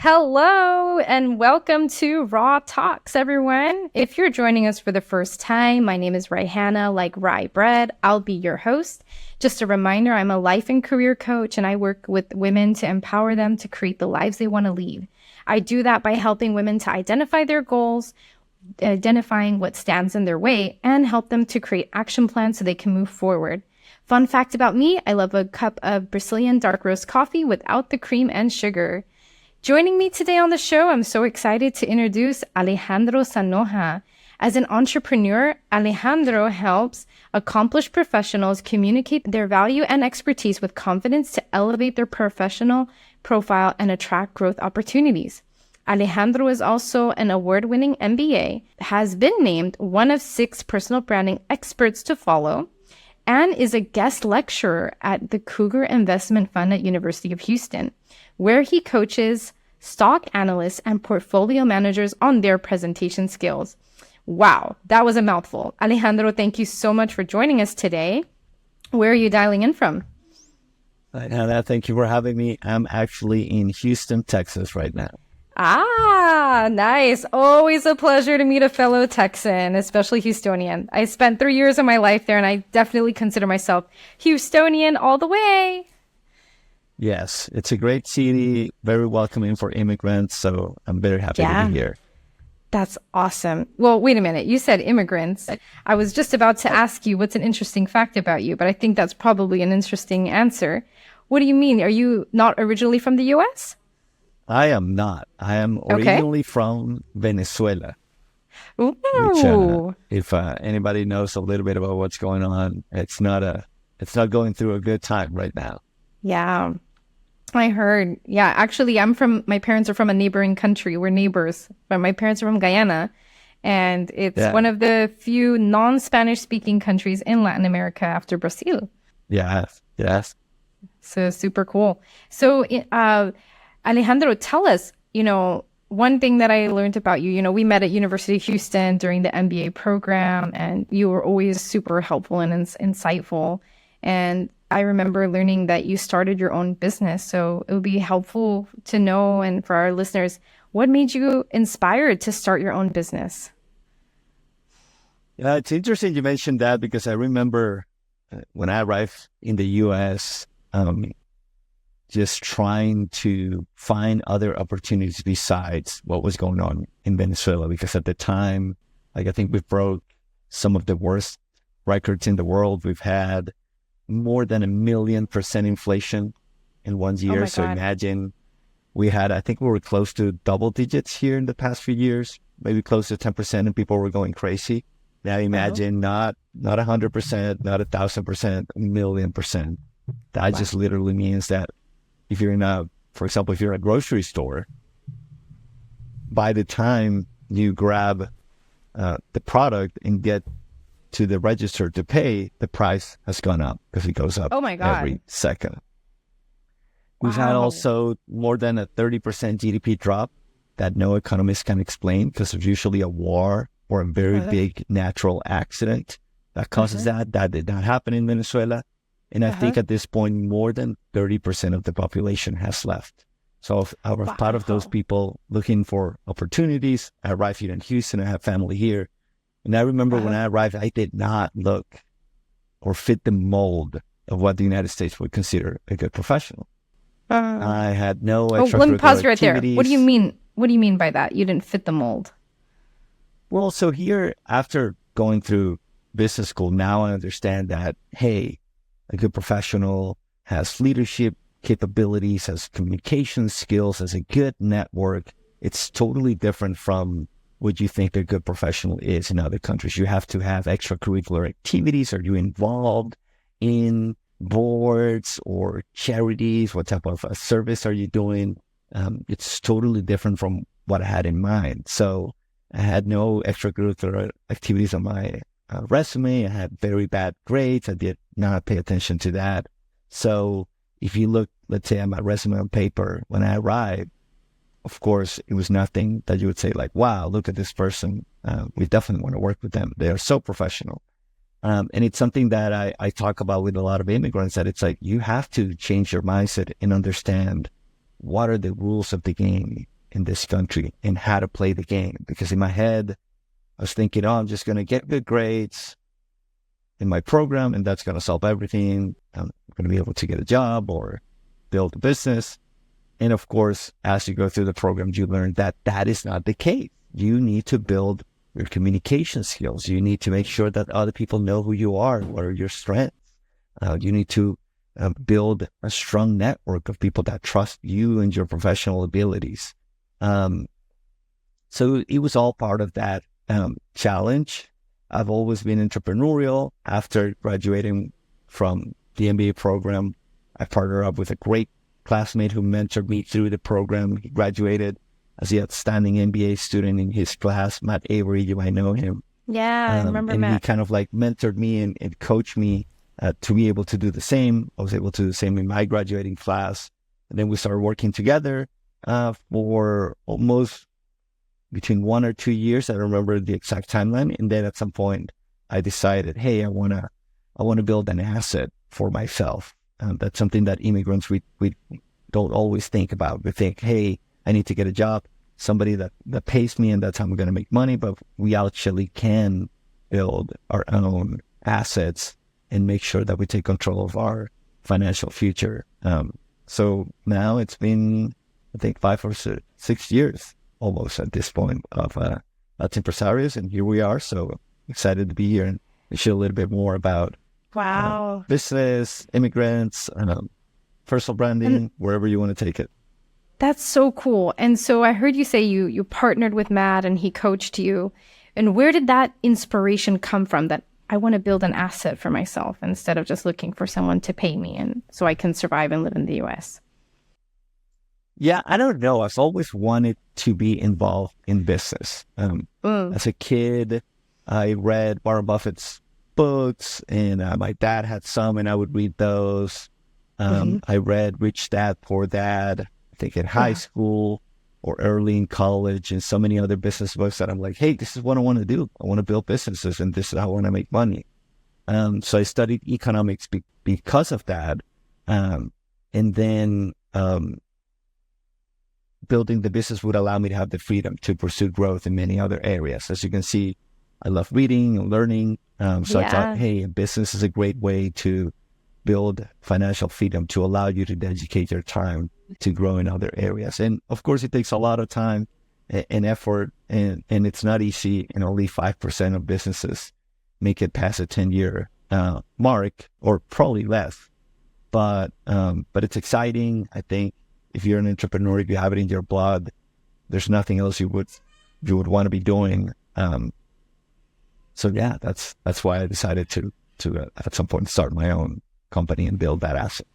Hello and welcome to RAA Talks, everyone. If you're joining us for the first time, my name is Raihana, like rye bread. I'll be your host. Just a reminder, I'm a life and career coach, and I work with women to empower them to create the lives they want to lead. I do that by helping women to identify their goals, identifying what stands in their way, and help them to create action plans so they can move forward. Fun fact about me, I love a cup of Brazilian dark roast coffee without the cream and sugar. Joining me today on the show, I'm so excited to introduce Alejandro Sanoja. As an entrepreneur, Alejandro helps accomplished professionals communicate their value and expertise with confidence to elevate their professional profile and attract growth opportunities. Alejandro is also an award-winning MBA, has been named one of 6 personal branding experts to follow, and is a guest lecturer at the Cougar Investment Fund at University of Houston, where he coaches stock analysts and portfolio managers on their presentation skills. Wow, that was a mouthful. Alejandro, thank you so much for joining us today. Where are you dialing in from? Hannah, thank you for having me. I'm actually in Houston, Texas right now. Ah, nice. Always a pleasure to meet a fellow Texan, especially Houstonian. I spent 3 years of my life there, and I definitely consider myself Houstonian all the way. Yes, it's a great city, very welcoming for immigrants, so I'm very happy to be here. That's awesome. Well, wait a minute. You said immigrants. I was just about to ask you what's an interesting fact about you, but I think that's probably an interesting answer. What do you mean? Are you not originally from the U.S.? I am not. I am originally from Venezuela. Ooh. Which, if anybody knows a little bit about what's going on, it's not going through a good time right now. Yeah, I heard. Yeah, actually, my parents are from a neighboring country. We're neighbors, but my parents are from Guyana, and it's one of the few non-Spanish speaking countries in Latin America after Brazil. Yes. So super cool. So, Alejandro, tell us, one thing that I learned about you, we met at University of Houston during the MBA program, and you were always super helpful and insightful. And I remember learning that you started your own business. So it would be helpful to know, and for our listeners, what made you inspired to start your own business? Yeah, it's interesting you mentioned that, because I remember when I arrived in the U.S., just trying to find other opportunities besides what was going on in Venezuela. Because at the time, I think we broke some of the worst records in the world. We've had more than 1,000,000% inflation in 1 year. So imagine I think we were close to double digits here in the past few years, maybe close to 10%, and people were going crazy. Now imagine not 100%, not 1,000%, 1,000,000%. That just literally means that if you're for example, if you're in a grocery store, by the time you grab the product and get to the register to pay, the price has gone up, because it goes up every second. We've had also more than a 30% GDP drop that no economist can explain, because there's usually a war or a very big natural accident that causes that. That did not happen in Venezuela. And I think at this point, more than 30% of the population has left. So I was part of those people looking for opportunities. I arrived here in Houston. I have family here. And I remember when I arrived, I did not look or fit the mold of what the United States would consider a good professional. I had no extracurricular let me pause right there. activities. What do you mean? What do you mean by that? You didn't fit the mold? Well, so here, after going through business school, now I understand that, hey, a good professional has leadership capabilities, has communication skills, has a good network. It's totally different from what you think a good professional is in other countries. You have to have extracurricular activities. Are you involved in boards or charities? What type of service are you doing? It's totally different from what I had in mind. So I had no extracurricular activities on my resume. I had very bad grades. I did not pay attention to that. So if you look, let's say, at my resume on paper when I arrived, of course, it was nothing that you would say like, wow, look at this person. We definitely want to work with them. They are so professional. And it's something that I talk about with a lot of immigrants, that it's like, you have to change your mindset and understand what are the rules of the game in this country and how to play the game. Because in my head, I was thinking, oh, I'm just going to get good grades in my program and that's going to solve everything. I'm going to be able to get a job or build a business. And of course, as you go through the program, you learn that that is not the case. You need to build your communication skills. You need to make sure that other people know who you are, what are your strengths. You need to build a strong network of people that trust you and your professional abilities. So it was all part of that challenge. I've always been entrepreneurial. After graduating from the MBA program, I partnered up with a great classmate who mentored me through the program. He graduated as the outstanding MBA student in his class, Matt Avery. You might know him. Yeah, I remember and Matt. He kind of like mentored me and coached me to be able to do the same. I was able to do the same in my graduating class. And then we started working together for almost between 1 or 2 years. I don't remember the exact timeline. And then at some point I decided, hey, I want to build an asset for myself. That's something that immigrants, we don't always think about. We think, hey, I need to get a job, somebody that pays me and that's how I'm going to make money. But we actually can build our own assets and make sure that we take control of our financial future. So now it's been, I think, 5 or 6 years almost at this point of Latinpresarios, and here we are. So excited to be here and share a little bit more about business, immigrants, personal branding, wherever you want to take it. That's so cool. And so I heard you say you partnered with Matt and he coached you. And where did that inspiration come from, that I want to build an asset for myself instead of just looking for someone to pay me and so I can survive and live in the US? Yeah, I don't know. I've always wanted to be involved in business. As a kid, I read Warren Buffett's books, and my dad had some, and I would read those. I read Rich Dad, Poor Dad, I think in high school or early in college, and so many other business books that I'm like, hey, this is what I want to do. I want to build businesses, and this is how I want to make money. So I studied economics because of that. And then building the business would allow me to have the freedom to pursue growth in many other areas. As you can see, I love reading and learning. So I thought, hey, a business is a great way to build financial freedom, to allow you to dedicate your time to grow in other areas. And of course, it takes a lot of time and effort, and it's not easy, and only 5% of businesses make it past a 10-year mark, or probably less. But it's exciting. I think if you're an entrepreneur, if you have it in your blood, there's nothing else you would want to be doing. So yeah, that's why I decided to at some point start my own company and build that asset.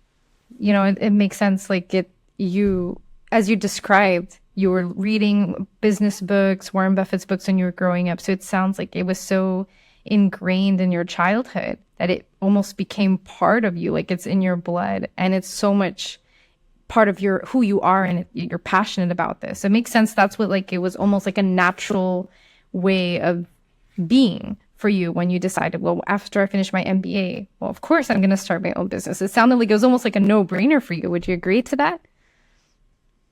You know, it makes sense. Like as you described, you were reading business books, Warren Buffett's books when you were growing up. So it sounds like it was so ingrained in your childhood that it almost became part of you, like it's in your blood, and it's so much part of who you are, and you're passionate about this. It makes sense. That's what, like, it was almost like a natural way of being for you when you decided, well, after I finish my MBA, well, of course I'm going to start my own business. It sounded like it was almost like a no-brainer for you. Would you agree to that?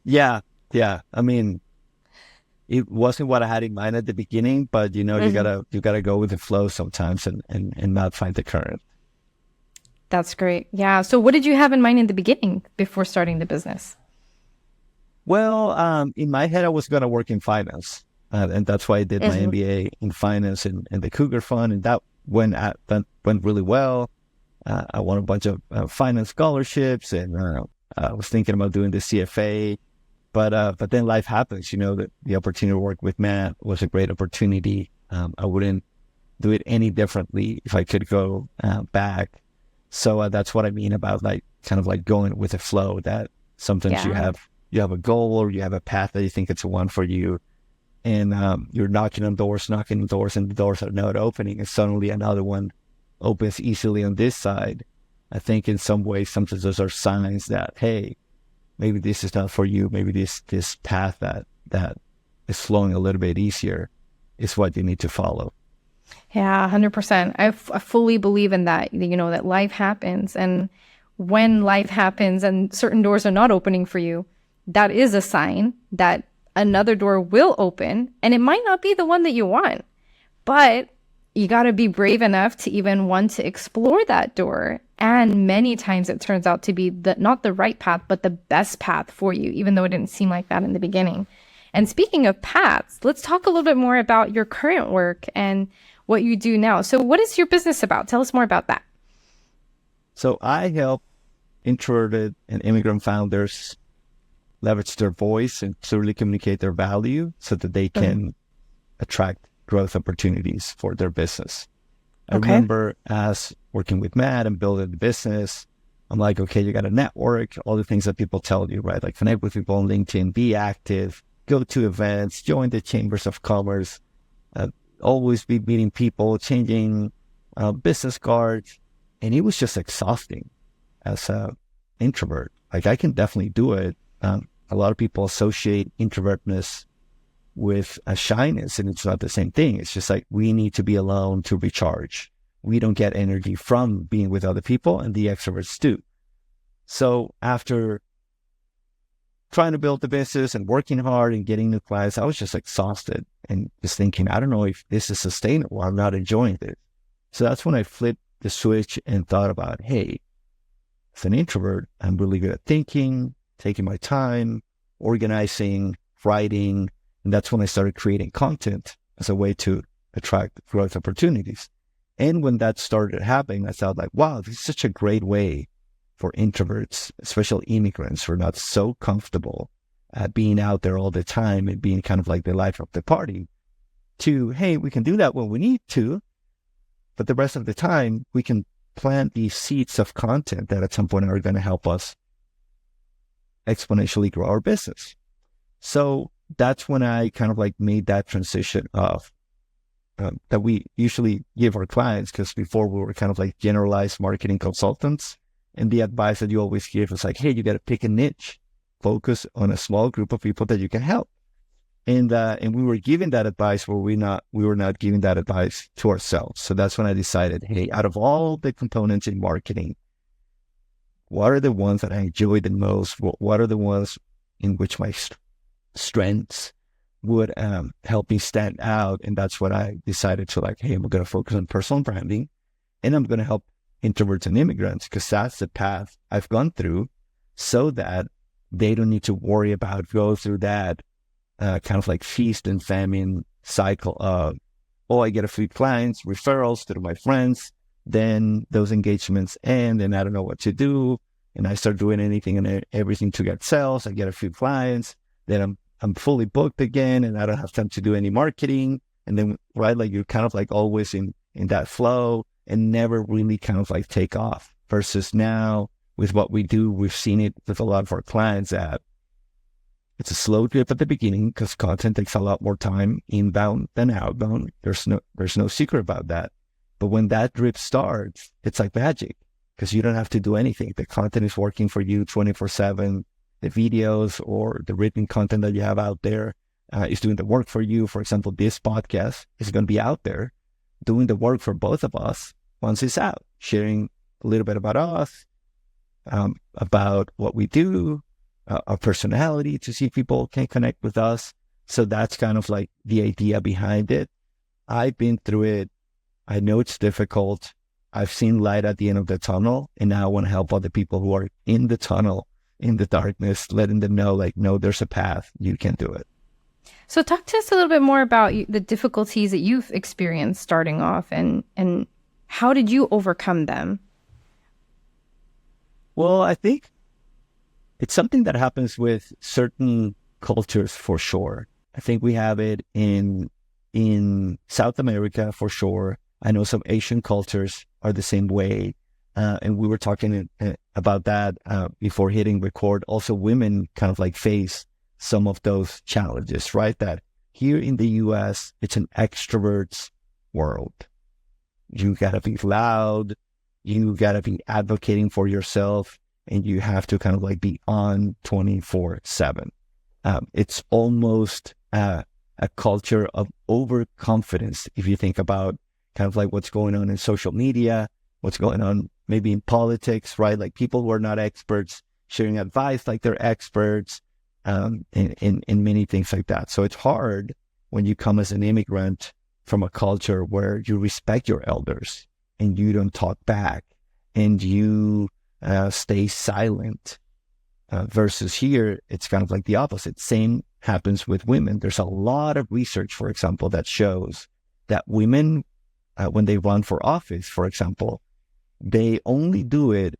Yeah. I mean, it wasn't what I had in mind at the beginning, but you gotta go with the flow sometimes and not fight the current. That's great. Yeah. So what did you have in mind in the beginning before starting the business? Well, in my head, I was going to work in finance. And that's why I did my MBA in finance and the Cougar Fund. And that went really well. I won a bunch of finance scholarships, and I was thinking about doing the CFA. But then life happens. You know, the opportunity to work with Matt was a great opportunity. I wouldn't do it any differently if I could go back. So that's what I mean about kind of going with the flow, that sometimes you have a goal, or you have a path that you think it's the one for you. And you're knocking on doors, and the doors are not opening, and suddenly another one opens easily on this side. I think in some ways, sometimes those are signs that, hey, maybe this is not for you. Maybe this path that is flowing a little bit easier is what you need to follow. Yeah, 100%. I fully believe in that, that life happens. And when life happens and certain doors are not opening for you, that is a sign that another door will open, and it might not be the one that you want, but you got to be brave enough to even want to explore that door. And many times it turns out to be not the right path, but the best path for you, even though it didn't seem like that in the beginning. And speaking of paths, let's talk a little bit more about your current work and what you do now. So what is your business about? Tell us more about that. So I help introverted and immigrant founders leverage their voice and clearly communicate their value so that they can attract growth opportunities for their business. I remember as working with Matt and building the business, I'm like, okay, you got to network, all the things that people tell you, right? Like connect with people on LinkedIn, be active, go to events, join the chambers of commerce, always be meeting people, changing business cards. And it was just exhausting as an introvert. Like I can definitely do it. A lot of people associate introvertness with a shyness, and it's not the same thing. It's just like we need to be alone to recharge. We don't get energy from being with other people, and the extroverts do. So after trying to build the business and working hard and getting new clients, I was just exhausted and just thinking, I don't know if this is sustainable. I'm not enjoying this. So that's when I flipped the switch and thought about, hey, as an introvert, I'm really good at thinking, taking my time, organizing, writing. And that's when I started creating content as a way to attract growth opportunities. And when that started happening, I thought like, wow, this is such a great way for introverts, especially immigrants who are not so comfortable being out there all the time and being kind of like the life of the party to, hey, we can do that when we need to, but the rest of the time we can plant these seeds of content that at some point are going to help us exponentially grow our business. So that's when I kind of like made that transition of that we usually give our clients, because before we were kind of like generalized marketing consultants. And the advice that you always give is like, hey, you got to pick a niche, focus on a small group of people that you can help. And we were giving that advice where we were not giving that advice to ourselves. So that's when I decided, hey, out of all the components in marketing, what are the ones that I enjoy the most? What are the ones in which my strengths would help me stand out? And that's what I decided to like, hey, I'm going to focus on personal branding, and I'm going to help introverts and immigrants, because that's the path I've gone through, so that they don't need to worry about go through that kind of like feast and famine cycle of, oh, I get a few clients, referrals to my friends, then those engagements end and I don't know what to do. And I start doing anything and everything to get sales. I get a few clients, then I'm fully booked again and I don't have time to do any marketing. And then, right, like you're kind of like always in that flow and never really kind of like take off. Versus now with what we do, we've seen it with a lot of our clients that it's a slow drip at the beginning because content takes a lot more time inbound than outbound. There's no secret about that. But when that drip starts, it's like magic because you don't have to do anything. The content is working for you 24/7. The videos or the written content that you have out there is doing the work for you. For example, this podcast is going to be out there doing the work for both of us once it's out, sharing a little bit about us, about what we do, our personality, to see if people can connect with us. So that's kind of like the idea behind it. I've been through it. I know it's difficult. I've seen light at the end of the tunnel, and now I want to help other people who are in the tunnel, in the darkness, letting them know, like, no, there's a path. You can do it. So talk to us a little bit more about the difficulties that you've experienced starting off, and how did you overcome them? Well, I think it's something that happens with certain cultures for sure. I think we have it in South America for sure. I know some Asian cultures are the same way. And we were talking about that before hitting record. Also, women kind of like face some of those challenges, right? That here in the US, it's an extrovert's world. You gotta be loud. You gotta be advocating for yourself. And you have to kind of like be on 24/7. It's almost a culture of overconfidence. If you think about kind of like what's going on in social media, what's going on maybe in politics, right? Like people who are not experts sharing advice like they're experts, in many things like that. So it's hard when you come as an immigrant from a culture where you respect your elders and you don't talk back and you stay silent. Versus here, it's kind of like the opposite. Same happens with women. There's a lot of research, for example, that shows that women, when they run for office, for example, they only do it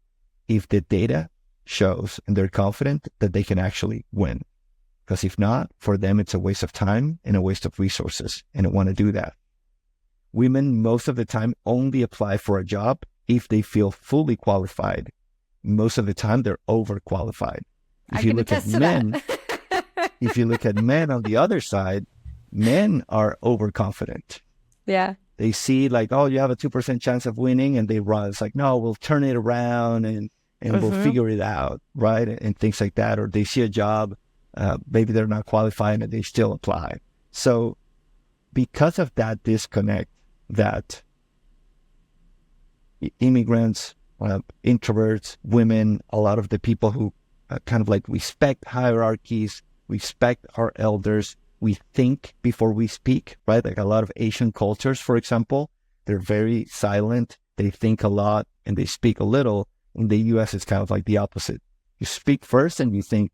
if the data shows and they're confident that they can actually win. Because if not, for them, it's a waste of time and a waste of resources, and don't want to do that. Women, most of the time, only apply for a job if they feel fully qualified. Most of the time, they're overqualified. If you look at men, if you look at men on the other side, men are overconfident. Yeah. They see like, oh, you have a 2% chance of winning, and they run. It's like, no, we'll turn it around and we'll figure it out, right? And things like that. Or they see a job, maybe they're not qualified and they still apply. So because of that disconnect that immigrants, introverts, women, a lot of the people who kind of like respect hierarchies, respect our elders, we think before we speak, right? Like a lot of Asian cultures, for example, they're very silent, they think a lot, and they speak a little. In the US, it's kind of like the opposite. You speak first and you think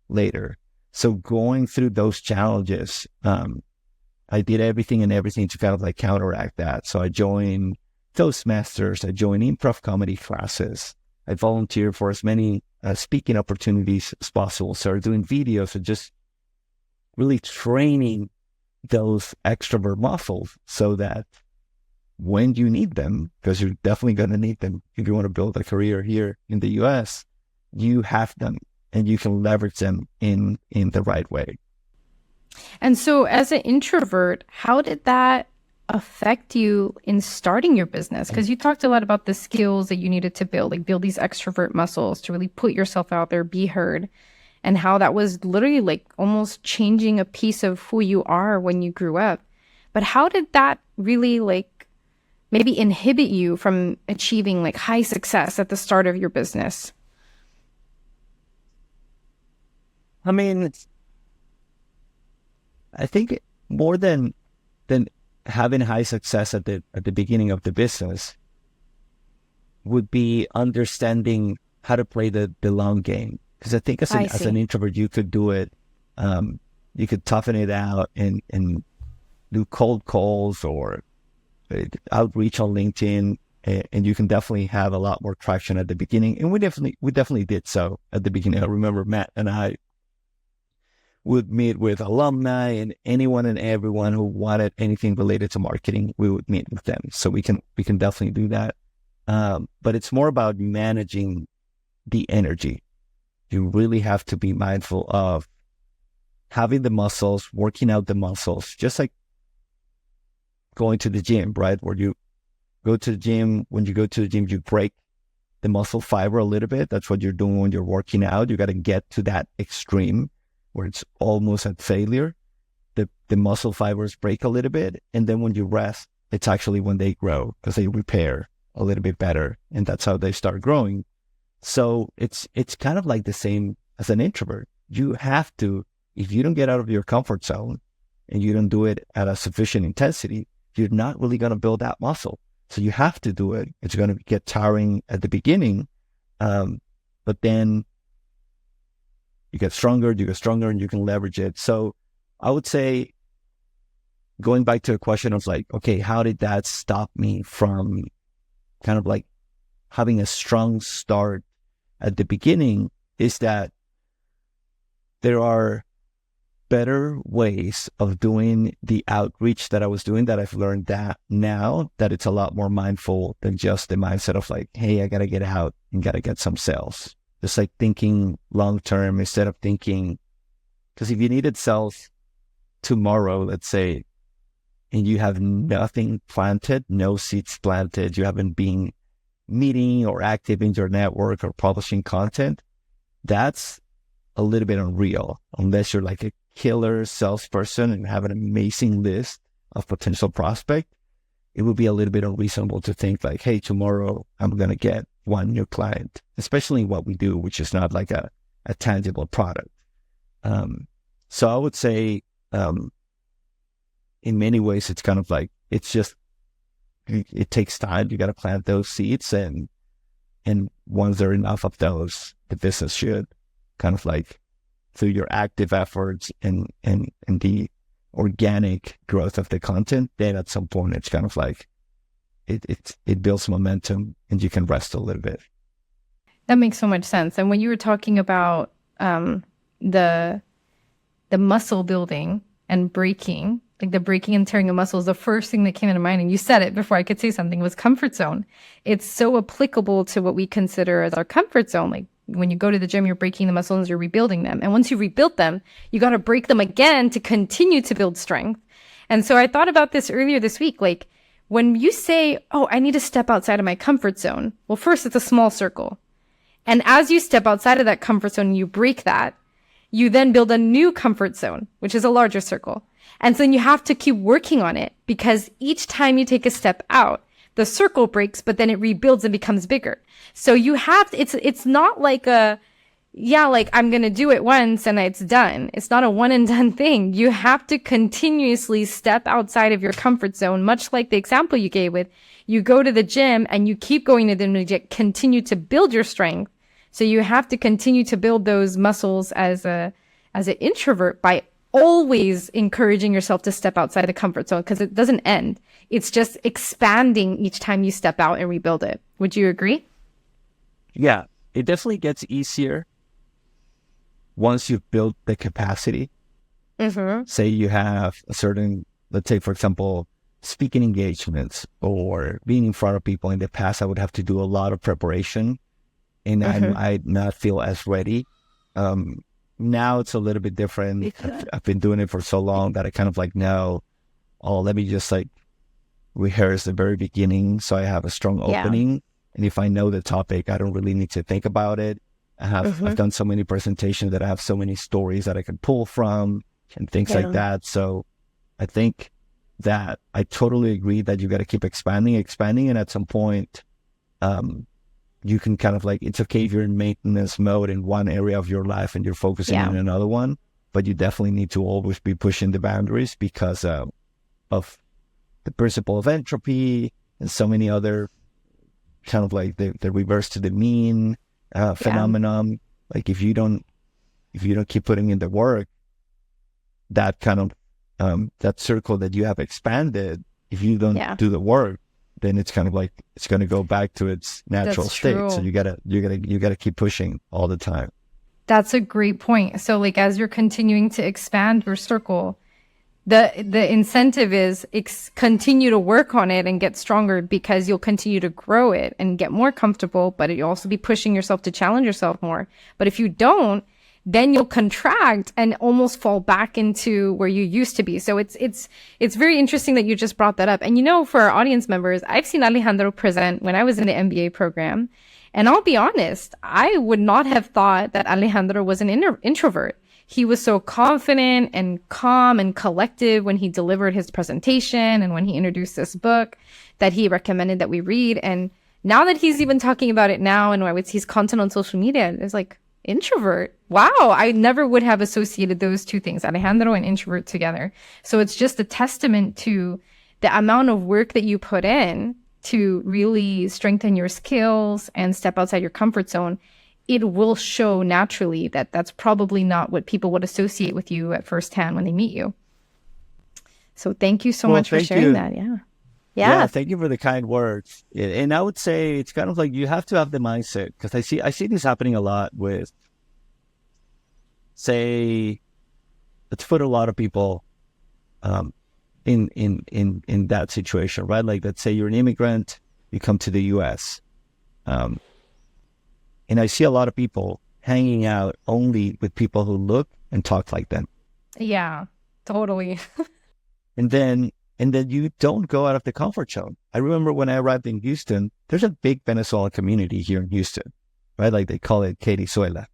later. So going through those challenges, I did everything to kind of like counteract that. So I joined Toastmasters, I joined improv comedy classes. I volunteered for as many speaking opportunities as possible. Started doing videos and just really training those extrovert muscles so that when you need them, because you're definitely going to need them if you want to build a career here in the US, you have them and you can leverage them in the right way. And so as an introvert, how did that affect you in starting your business? Because you talked a lot about the skills that you needed to build, like build these extrovert muscles to really put yourself out there, be heard, and how that was literally like almost changing a piece of who you are when you grew up. But how did that really like maybe inhibit you from achieving like high success at the start of your business? I mean, I think more than having high success at the beginning of the business would be understanding how to play the long game. Because I think as an introvert, you could do it. You could toughen it out and do cold calls or outreach on LinkedIn, and you can definitely have a lot more traction at the beginning. And we definitely did so at the beginning. I remember Matt and I would meet with alumni and anyone and everyone who wanted anything related to marketing. We would meet with them. So we can definitely do that. But it's more about managing the energy. You really have to be mindful of having the muscles, working out the muscles, just like going to the gym, right? Where you go to the gym, when you go to the gym, you break the muscle fiber a little bit. That's what you're doing when you're working out. You got to get to that extreme where it's almost at failure. The muscle fibers break a little bit. And then when you rest, it's actually when they grow because they repair a little bit better. And that's how they start growing. So it's kind of like the same as an introvert. You have to, if you don't get out of your comfort zone and you don't do it at a sufficient intensity, you're not really going to build that muscle. So you have to do it. It's going to get tiring at the beginning, but then you get stronger, and you can leverage it. So I would say, going back to a question of like, okay, how did that stop me from kind of like having a strong start at the beginning, is that there are better ways of doing the outreach that I was doing, that I've learned that now that it's a lot more mindful than just the mindset of like, hey, I got to get out and got to get some sales. Just like thinking long-term instead of thinking, because if you needed sales tomorrow, let's say, and you have nothing planted, no seeds planted, you haven't been meeting or active in your network or publishing content, that's a little bit unreal unless you're like a killer salesperson and have an amazing list of potential prospects. It would be a little bit unreasonable to think like, hey, tomorrow I'm going to get one new client, especially in what we do, which is not like a tangible product. So I would say, in many ways, it's kind of like, it's just, it takes time. You got to plant those seeds, and once there are enough of those, the business should kind of like, through your active efforts and the organic growth of the content, then at some point it's kind of like it builds momentum and you can rest a little bit. That makes so much sense. And when you were talking about the muscle building and breaking, like the breaking and tearing of muscles, the first thing that came into mind, and you said it before I could say something, was comfort zone. It's so applicable to what we consider as our comfort zone. Like when you go to the gym, you're breaking the muscles, you're rebuilding them. And once you rebuilt them, you got to break them again to continue to build strength. And so I thought about this earlier this week. Like when you say, oh, I need to step outside of my comfort zone. Well, first it's a small circle. And as you step outside of that comfort zone and you break that, you then build a new comfort zone, which is a larger circle. And so then you have to keep working on it, because each time you take a step out, the circle breaks, but then it rebuilds and becomes bigger. So you have, it's not like like I'm going to do it once and it's done. It's not a one and done thing. You have to continuously step outside of your comfort zone, much like the example you gave with, you go to the gym and you keep going to the gym, continue to build your strength. So you have to continue to build those muscles as an introvert by always encouraging yourself to step outside the comfort zone, because it doesn't end. It's just expanding each time you step out and rebuild it. Would you agree? Yeah, it definitely gets easier once you've built the capacity. Mm-hmm. Say you have a certain, let's say, for example, speaking engagements or being in front of people. In the past, I would have to do a lot of preparation, and I'd not feel as ready. Now it's a little bit different. I've been doing it for so long that I kind of like know, oh, let me just like rehearse the very beginning so I have a strong opening. And if I know the topic, I don't really need to think about it. I've done so many presentations that I have so many stories that I can pull from and things like that. So I think that I totally agree that you got to keep expanding. And at some point, you can kind of like, it's okay if you're in maintenance mode in one area of your life and you're focusing on another one, but you definitely need to always be pushing the boundaries because of the principle of entropy and so many other kind of like the reverse to the mean phenomenon. Like if you don't keep putting in the work, that kind of that circle that you have expanded, if you don't do the work, then it's kind of like it's going to go back to its natural state. True. So you gotta keep pushing all the time. That's a great point. So like as you're continuing to expand your circle, the incentive is continue to work on it and get stronger, because you'll continue to grow it and get more comfortable, but you'll also be pushing yourself to challenge yourself more. But if you don't, then you'll contract and almost fall back into where you used to be. So it's very interesting that you just brought that up. And you know, for our audience members, I've seen Alejandro present when I was in the MBA program. And I'll be honest, I would not have thought that Alejandro was an introvert. He was so confident and calm and collective when he delivered his presentation and when he introduced this book that he recommended that we read. And now that he's even talking about it now and I would see his content on social media, it's like, introvert. Wow. I never would have associated those two things, Alejandro and introvert, together. So it's just a testament to the amount of work that you put in to really strengthen your skills and step outside your comfort zone. It will show naturally that that's probably not what people would associate with you at first hand when they meet you. So thank you so much for sharing that. Yeah. Thank you for the kind words. And I would say it's kind of like you have to have the mindset, because I see this happening a lot with, say, let's put a lot of people in that situation, right? Like let's say you're an immigrant, you come to the US, and I see a lot of people hanging out only with people who look and talk like them. Yeah, totally. And then you don't go out of the comfort zone. I remember when I arrived in Houston, there's a big Venezuelan community here in Houston, right? Like they call it Carizuela.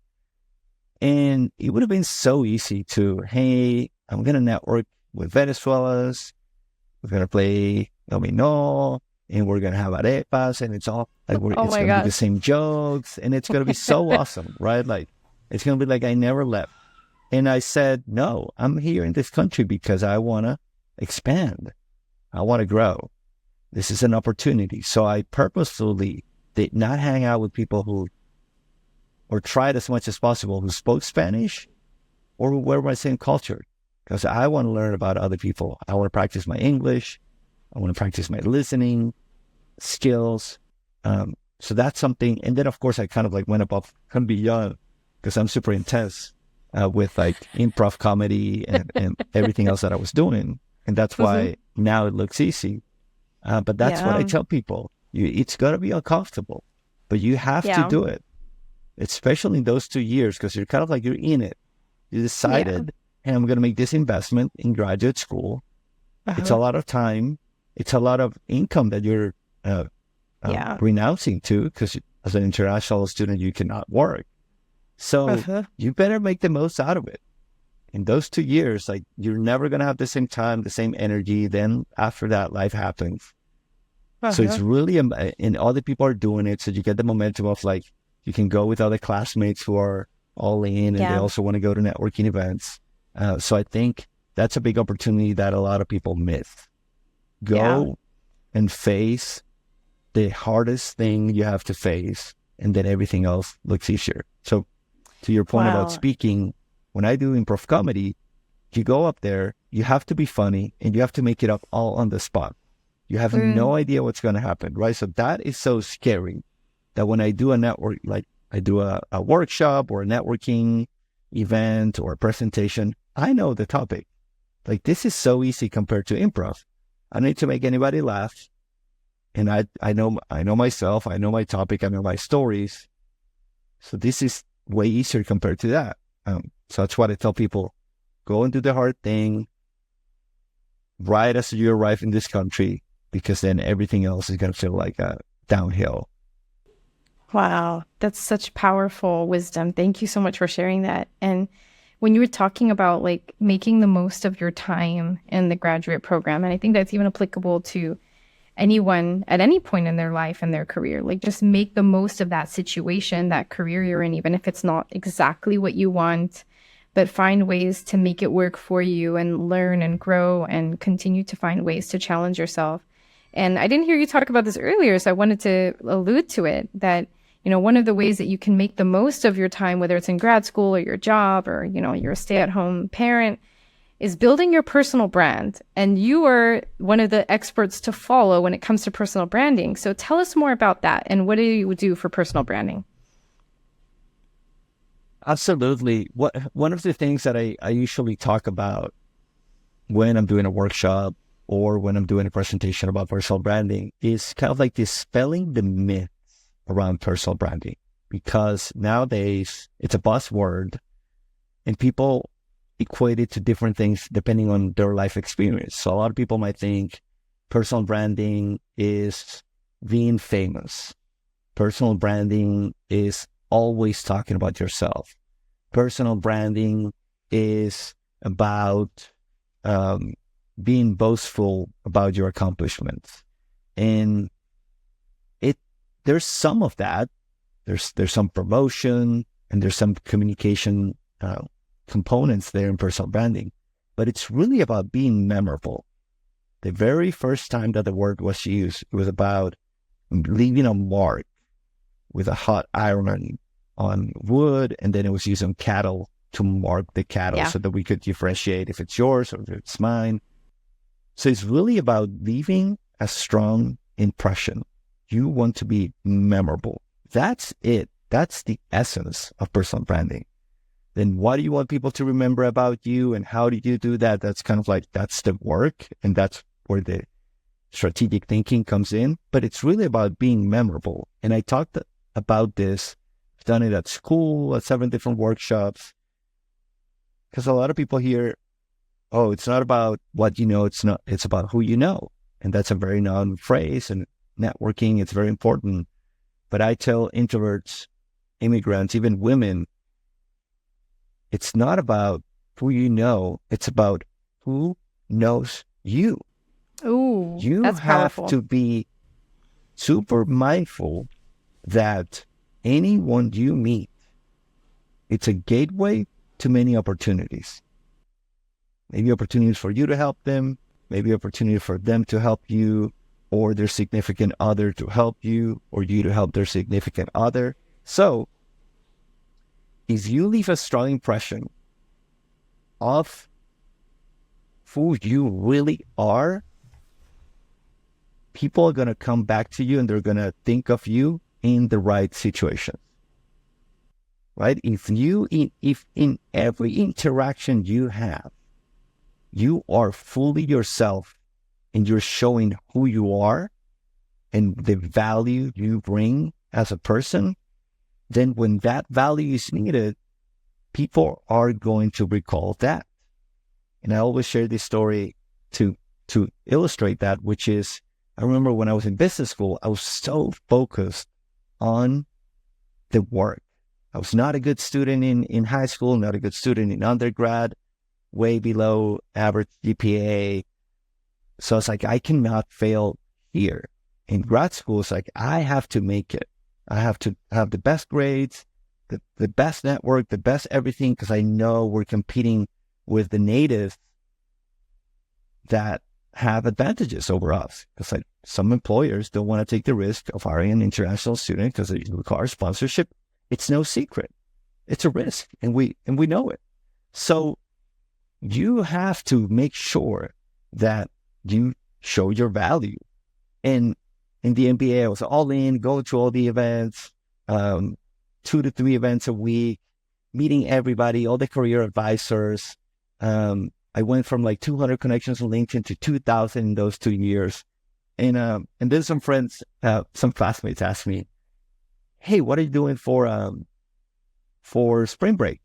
And it would have been so easy to, hey, I'm going to network with Venezuelans. We're going to play domino, and we're going to have arepas, and it's all like it's going to be the same jokes, and it's going to be so awesome, right? Like it's going to be like I never left. And I said, no, I'm here in this country because I want to expand. I want to grow. This is an opportunity. So I purposefully did not hang out with people who, or tried as much as possible, who spoke Spanish or who were my same culture. Because I want to learn about other people. I want to practice my English. I want to practice my listening skills. So that's something. And then, of course, I kind of like went above and beyond because I'm super intense with like improv comedy and everything else that I was doing. And that's why now it looks easy. But that's what I tell people. It's got to be uncomfortable, but you have to do it, especially in those 2 years, because you're kind of like, you're in it. You decided, hey, I'm going to make this investment in graduate school. It's a lot of time. It's a lot of income that you're renouncing to, because as an international student, you cannot work. So you better make the most out of it. In those 2 years, like, you're never going to have the same time, the same energy. Then after that, life happens. So it's really, and other people are doing it. So you get the momentum of like, you can go with other classmates who are all in and they also want to go to networking events. So I think that's a big opportunity that a lot of people miss. Go and face the hardest thing you have to face, and then everything else looks easier. So to your point about speaking, when I do improv comedy, you go up there, you have to be funny, and you have to make it up all on the spot. You have no idea what's going to happen, right? So that is so scary that when I do a network, like I do a workshop or a networking event or a presentation, I know the topic. Like, this is so easy compared to improv. I don't need to make anybody laugh. And I know myself, I know my topic, I know my stories. So this is way easier compared to that. So that's what I tell people. Go and do the hard thing right as you arrive in this country, because then everything else is going to feel like a downhill. Wow, that's such powerful wisdom. Thank you so much for sharing that. And when you were talking about like making the most of your time in the graduate program, and I think that's even applicable to anyone at any point in their life and their career, like just make the most of that situation, that career you're in, even if it's not exactly what you want, but find ways to make it work for you and learn and grow and continue to find ways to challenge yourself. And I didn't hear you talk about this earlier, so I wanted to allude to it, that, you know, one of the ways that you can make the most of your time, whether it's in grad school or your job or, you know, you're a stay-at-home parent, is building your personal brand. And you are one of the experts to follow when it comes to personal branding. So tell us more about that. And what do you do for personal branding? Absolutely. One of the things that I usually talk about when I'm doing a workshop or when I'm doing a presentation about personal branding is kind of like dispelling the myths around personal branding, because nowadays it's a buzzword and people equate it to different things depending on their life experience. So a lot of people might think personal branding is being famous. Personal branding is always talking about yourself. Personal branding is about being boastful about your accomplishments. And there's some of that. There's some promotion and there's some communication components there in personal branding, but it's really about being memorable. The very first time that the word was used, it was about leaving a mark with a hot iron on wood, and then it was used on cattle to mark the cattle so that we could differentiate if it's yours or if it's mine. So it's really about leaving a strong impression. You want to be memorable. That's it. That's the essence of personal branding. Then what do you want people to remember about you, and how do you do that? That's kind of like, that's the work, and that's where the strategic thinking comes in. But it's really about being memorable. And I talked about this. I've done it at school, at 7 different workshops, because a lot of people hear, oh, it's not about what you know, it's about who you know. And that's a very known phrase, and networking, it's very important. But I tell introverts, immigrants, even women, it's not about who you know, it's about who knows you. Ooh, you that's have powerful. to be super mindful that anyone you meet, it's a gateway too many opportunities. Maybe opportunities for you to help them, maybe opportunity for them to help you, or their significant other to help you, or you to help their significant other. So if you leave a strong impression of who you really are, people are going to come back to you and they're going to think of you in the right situation, right? If in every interaction you have, you are fully yourself and you're showing who you are and the value you bring as a person, then when that value is needed, people are going to recall that. And I always share this story to illustrate that, which is, I remember when I was in business school, I was so focused on the work. I was not a good student in high school, not a good student in undergrad, way below average GPA. So it's like, I cannot fail here. In grad school, it's like, I have to make it. I have to have the best grades, the best network, the best everything, because I know we're competing with the natives that have advantages over us. Because like some employers don't want to take the risk of hiring an international student because it requires sponsorship. It's no secret. It's a risk, and we know it. So you have to make sure that you show your value. And in the MBA, I was all in, going to all the events, 2 to 3 events a week, meeting everybody, all the career advisors. I went from like 200 connections on LinkedIn to 2,000 in those 2 years. And then some friends, some classmates asked me, "Hey, what are you doing for spring break?"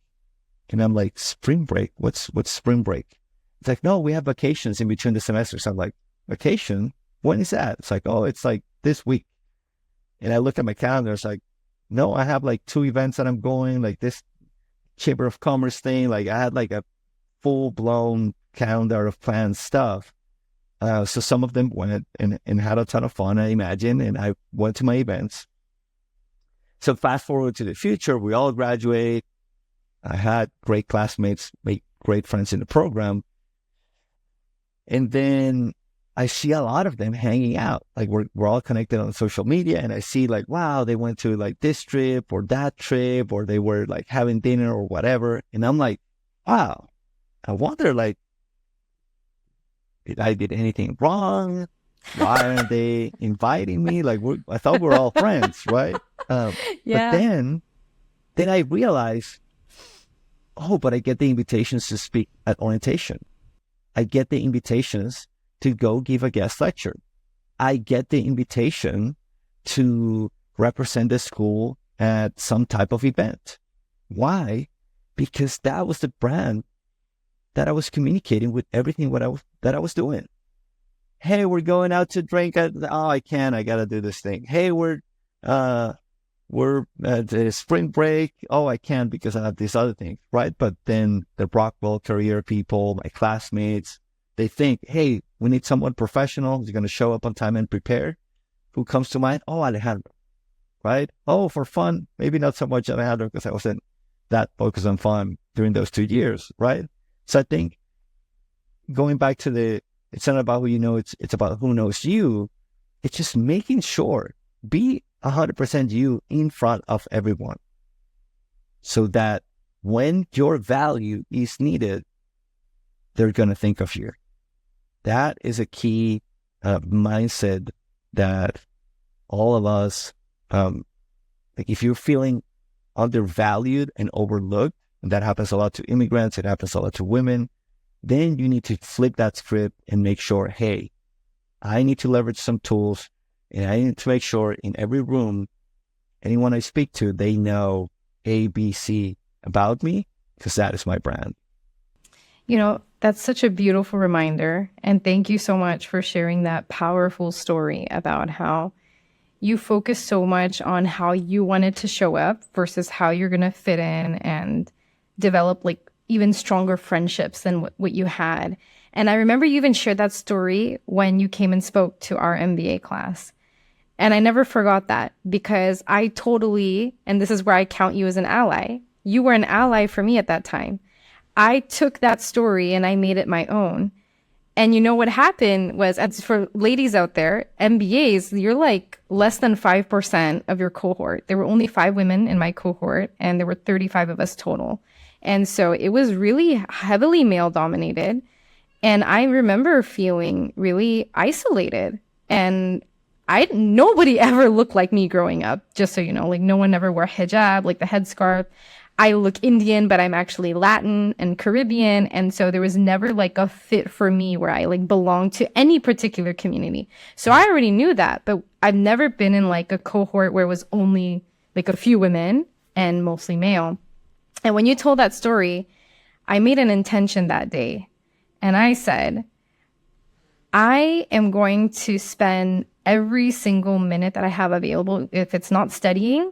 And I'm like, "Spring break? What's spring break?" It's like, "No, we have vacations in between the semesters." I'm like, "Vacation? When is that?" It's like, "Oh, it's like this week." And I look at my calendar. It's like, "No, I have like 2 events that I'm going, like this Chamber of Commerce thing." Like I had like a full-blown calendar of planned stuff. So some of them went and had a ton of fun, I imagine, and I went to my events. So fast forward to the future, we all graduate. I had great classmates, made great friends in the program. And then I see a lot of them hanging out. Like we're all connected on social media, and I see like, wow, they went to like this trip or that trip, or they were like having dinner or whatever. And I'm like, wow, I wonder like, did I did anything wrong? Why aren't they inviting me? Like I thought we were all friends, right? Yeah. But then I realized, oh, but I get the invitations to speak at orientation. I get the invitations to go give a guest lecture. I get the invitation to represent the school at some type of event. Why? Because that was the brand that I was communicating with everything that I was doing. Hey, we're going out to drink. I can't. I got to do this thing. Hey, we're at the spring break. Oh, I can't because I have these other things, right? But then the Rockwell career people, my classmates, they think, hey, we need someone professional who's going to show up on time and prepare. Who comes to mind? Oh, Alejandro, right? Oh, for fun. Maybe not so much Alejandro because I wasn't that focused on fun during those 2 years, right? So I think going back to it's not about who you know, it's about who knows you. It's just making sure, be 100% you in front of everyone so that when your value is needed, they're going to think of you. That is a key mindset that all of us, like if you're feeling undervalued and overlooked, and that happens a lot to immigrants, it happens a lot to women, then you need to flip that script and make sure, hey, I need to leverage some tools, and I need to make sure in every room, anyone I speak to, they know A, B, C about me, because that is my brand. You know, that's such a beautiful reminder. And thank you so much for sharing that powerful story about how you focus so much on how you wanted to show up versus how you're going to fit in and develop like even stronger friendships than what you had. And I remember you even shared that story when you came and spoke to our MBA class. And I never forgot that because I totally, and this is where I count you as an ally. You were an ally for me at that time I took that story and I made it my own. And you know what happened was, as for ladies out there, MBAs, you're like less than 5% of your cohort. There were only 5 women in my cohort, and there were 35 of us total. And so it was really heavily male dominated. And I remember feeling really isolated. And nobody ever looked like me growing up, just so you know, like no one ever wore hijab, like the headscarf. I look Indian, but I'm actually Latin and Caribbean. And so there was never like a fit for me where I like belonged to any particular community. So I already knew that, but I've never been in like a cohort where it was only like a few women and mostly male. And when you told that story, I made an intention that day. And I said, I am going to spend every single minute that I have available. If it's not studying,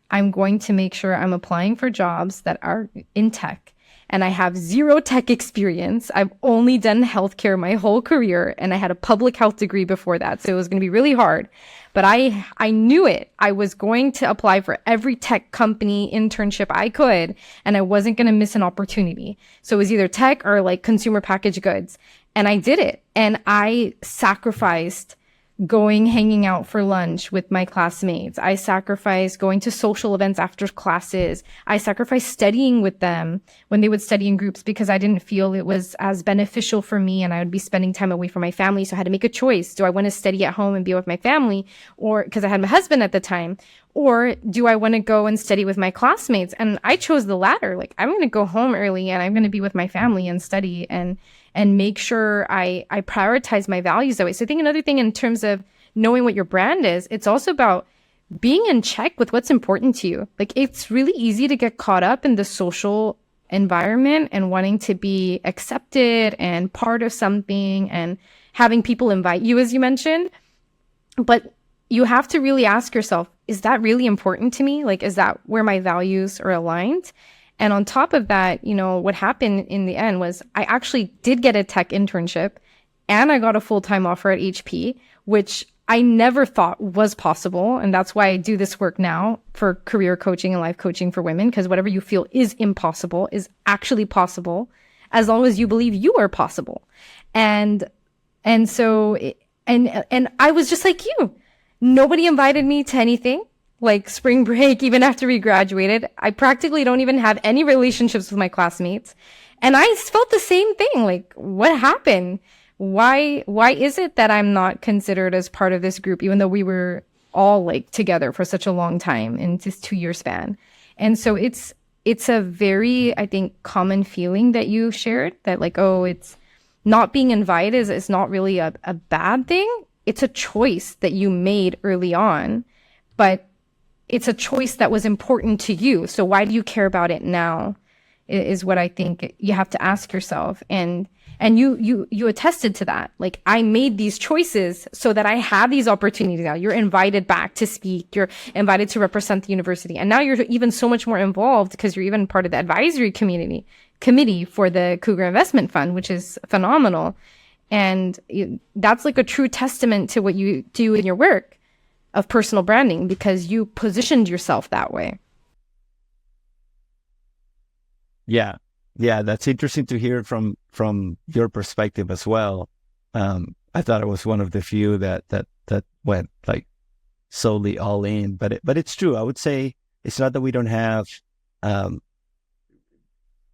I'm going to make sure I'm applying for jobs that are in tech. And I have 0 tech experience. I've only done healthcare my whole career, and I had a public health degree before that. So it was going to be really hard. But I knew it. I was going to apply for every tech company internship I could, and I wasn't going to miss an opportunity. So it was either tech or like consumer packaged goods. And I did it. And I sacrificed hanging out for lunch with my classmates. I sacrificed going to social events after classes. I sacrificed studying with them when they would study in groups because I didn't feel it was as beneficial for me, and I would be spending time away from my family. So I had to make a choice. Do I want to study at home and be with my family, or because I had my husband at the time, or do I want to go and study with my classmates? And I chose the latter. Like, I'm going to go home early and I'm going to be with my family and study and make sure I prioritize my values that way. So I think another thing in terms of knowing what your brand is, it's also about being in check with what's important to you. Like, it's really easy to get caught up in the social environment and wanting to be accepted and part of something and having people invite you, as you mentioned. But you have to really ask yourself, is that really important to me? Like, is that where my values are aligned? And on top of that, you know, what happened in the end was I actually did get a tech internship and I got a full-time offer at HP, which I never thought was possible. And that's why I do this work now for career coaching and life coaching for women, because whatever you feel is impossible is actually possible as long as you believe you are possible. And so I was just like you. Nobody invited me to anything. Like spring break, even after we graduated, I practically don't even have any relationships with my classmates. And I felt the same thing. Like, what happened? Why is it that I'm not considered as part of this group, even though we were all like together for such a long time in this 2-year span? And so it's a very, I think, common feeling that you shared that like, oh, it's not being invited is not really a bad thing. It's a choice that you made early on, but it's a choice that was important to you. So why do you care about it now is what I think you have to ask yourself. And you attested to that. Like, I made these choices so that I have these opportunities now. You're invited back to speak. You're invited to represent the university. And now you're even so much more involved because you're even part of the advisory committee for the Cougar Investment Fund, which is phenomenal. And that's like a true testament to what you do in your work of personal branding, because you positioned yourself that way. Yeah, that's interesting to hear from your perspective as well. I thought it was one of the few that went like solely all in, but it's true. I would say it's not that we don't have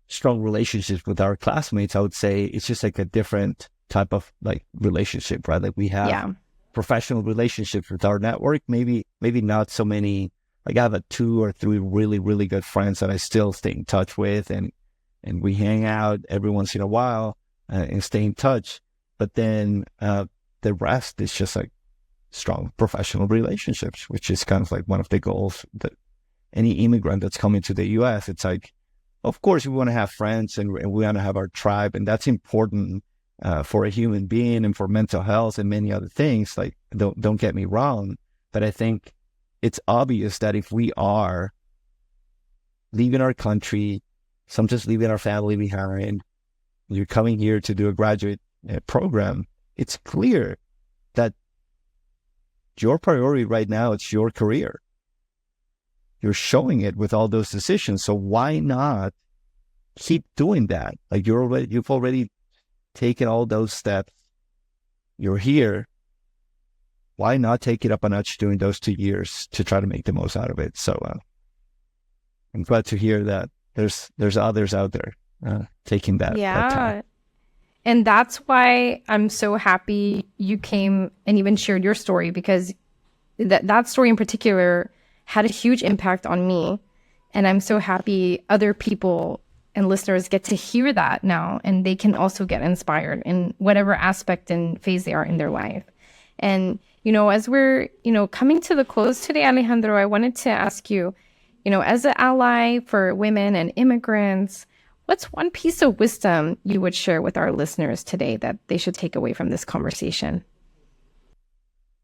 strong relationships with our classmates. I would say it's just like a different type of like relationship, right? Like we have professional relationships with our network, maybe not so many. Like I have 2 or 3 really, really good friends that I still stay in touch with, and we hang out every once in a while and stay in touch. But then the rest is just like strong professional relationships, which is kind of like one of the goals that any immigrant that's coming to the U.S., it's like, of course, we want to have friends and we want to have our tribe, and that's important for a human being and for mental health and many other things. Like, don't get me wrong, but I think it's obvious that if we are leaving our country, sometimes leaving our family behind, you're coming here to do a graduate program, it's clear that your priority right now, it's your career. You're showing it with all those decisions. So why not keep doing that. Like you've already taken all those steps. You're here. Why not take it up a notch during those 2 years to try to make the most out of it? So I'm glad to hear that there's others out there taking that time. And that's why I'm so happy you came and even shared your story, because that story in particular had a huge impact on me. And I'm so happy other people and listeners get to hear that now, and they can also get inspired in whatever aspect and phase they are in their life. And, as we're, coming to the close today, Alejandro, I wanted to ask you, as an ally for women and immigrants, what's one piece of wisdom you would share with our listeners today that they should take away from this conversation?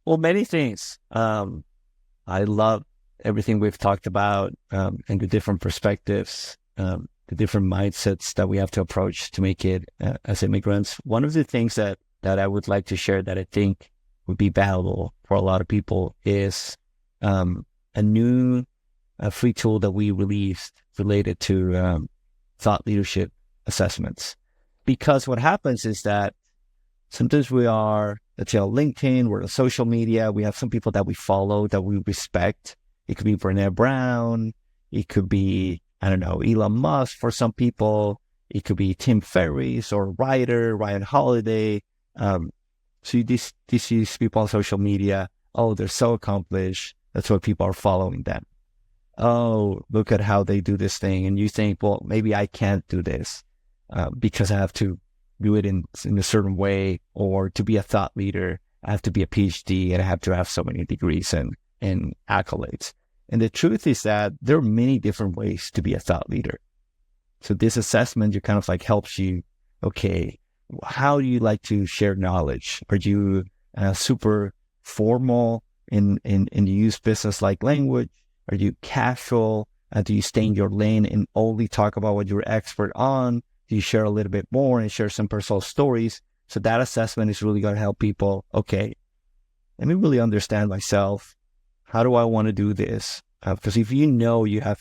Well, many things. I love everything we've talked about, and the different perspectives, the different mindsets that we have to approach to make it as immigrants. One of the things that I would like to share that I think would be valuable for a lot of people is a new free tool that we released related to thought leadership assessments. Because what happens is that sometimes we are, let's say on LinkedIn, we're on social media, we have some people that we follow, that we respect. It could be Brené Brown, it could be, I don't know, Elon Musk for some people, it could be Tim Ferriss or writer, Ryan Holiday. So you see people on social media, oh, they're so accomplished. That's why people are following them. Oh, look at how they do this thing. And you think, well, maybe I can't do this because I have to do it in a certain way, or to be a thought leader, I have to be a PhD and I have to have so many degrees and accolades. And the truth is that there are many different ways to be a thought leader. So this assessment, you kind of like helps you, okay, how do you like to share knowledge? Are you super formal and you use business-like language? Are you casual? Do you stay in your lane and only talk about what you're expert on? Do you share a little bit more and share some personal stories? So that assessment is really going to help people. Okay, let me really understand myself. How do I want to do this? Because if you have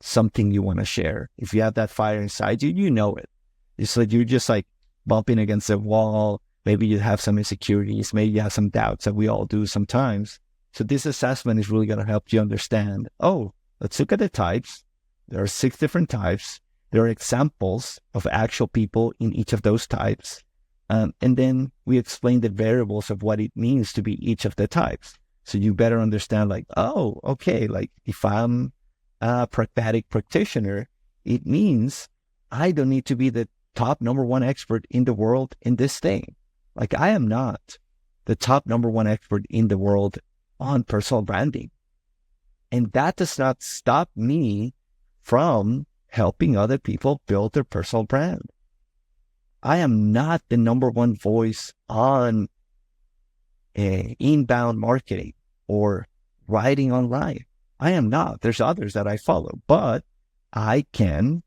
something you want to share, if you have that fire inside you, you know it. It's like you're just like bumping against a wall. Maybe you have some insecurities. Maybe you have some doubts that we all do sometimes. So this assessment is really going to help you understand, oh, let's look at the types. There are 6 different types. There are examples of actual people in each of those types. And then we explain the variables of what it means to be each of the types. So you better understand like, oh, okay, like if I'm a pragmatic practitioner, it means I don't need to be the top number 1 expert in the world in this thing. Like I am not the top number 1 expert in the world on personal branding. And that does not stop me from helping other people build their personal brand. I am not the number 1 voice on inbound marketing or writing online. I am not. There's others that I follow, but I can,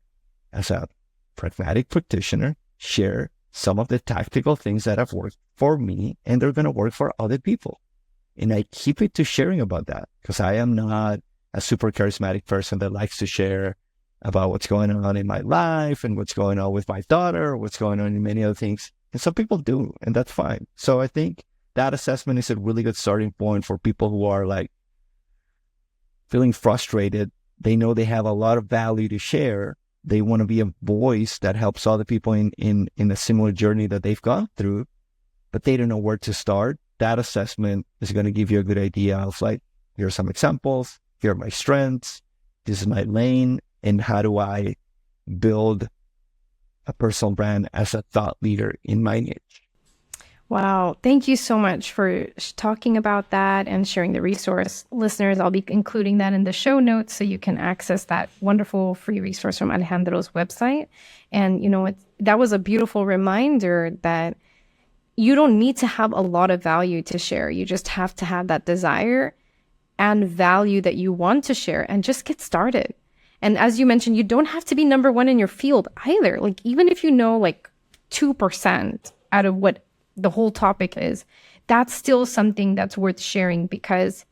as a pragmatic practitioner, share some of the tactical things that have worked for me and they're going to work for other people. And I keep it to sharing about that because I am not a super charismatic person that likes to share about what's going on in my life and what's going on with my daughter, what's going on in many other things. And some people do, and that's fine. So I think that assessment is a really good starting point for people who are like feeling frustrated. They know they have a lot of value to share. They want to be a voice that helps other people in a similar journey that they've gone through, but they don't know where to start. That assessment is going to give you a good idea of like, here are some examples, here are my strengths, this is my lane, and how do I build a personal brand as a thought leader in my niche. Wow. Thank you so much for talking about that and sharing the resource. Listeners, I'll be including that in the show notes so you can access that wonderful free resource from Alejandro's website. And, that was a beautiful reminder that you don't need to have a lot of value to share. You just have to have that desire and value that you want to share and just get started. And as you mentioned, you don't have to be number 1 in your field either. Like even if you know like 2% out of what the whole topic is, that's still something that's worth sharing because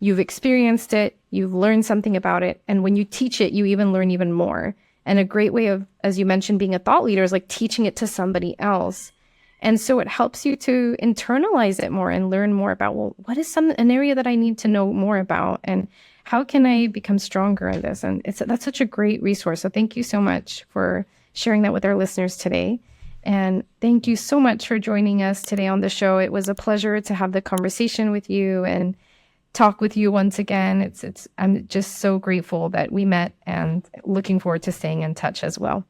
you've experienced it, you've learned something about it. And when you teach it, you even learn even more. And a great way of, as you mentioned, being a thought leader is like teaching it to somebody else. And so it helps you to internalize it more and learn more about, well, what is an area that I need to know more about? And how can I become stronger in this? And that's such a great resource. So thank you so much for sharing that with our listeners today. And thank you so much for joining us today on the show. It was a pleasure to have the conversation with you and talk with you once again. I'm just so grateful that we met and looking forward to staying in touch as well.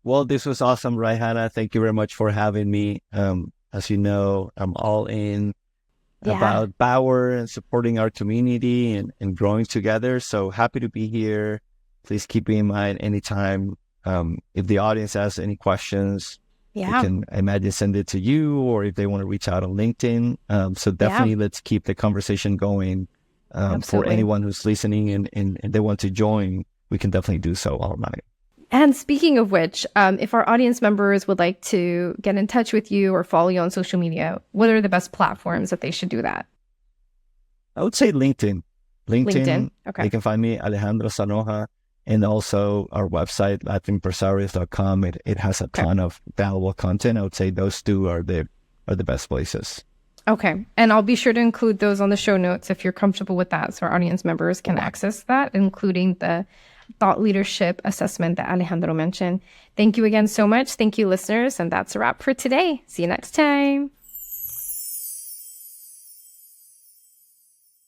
Well, this was awesome, Raihana. Thank you very much for having me. As you know, I'm all in about power and supporting our community and growing together. So happy to be here. Please keep me in mind anytime. If the audience has any questions, they can, I imagine, send it to you, or if they want to reach out on LinkedIn. So definitely let's keep the conversation going. For anyone who's listening and they want to join, we can definitely do so automatically. And speaking of which, if our audience members would like to get in touch with you or follow you on social media, what are the best platforms that they should do that? I would say LinkedIn. LinkedIn. Okay. You can find me, Alejandro Sanoja, and also our website, Latinpresarios.com. It has a ton of valuable content. I would say those two are the best places. Okay. And I'll be sure to include those on the show notes if you're comfortable with that, so our audience members can access that, including the thought leadership assessment that Alejandro mentioned. Thank you again so much. Thank you, listeners. And that's a wrap for today. See you next time.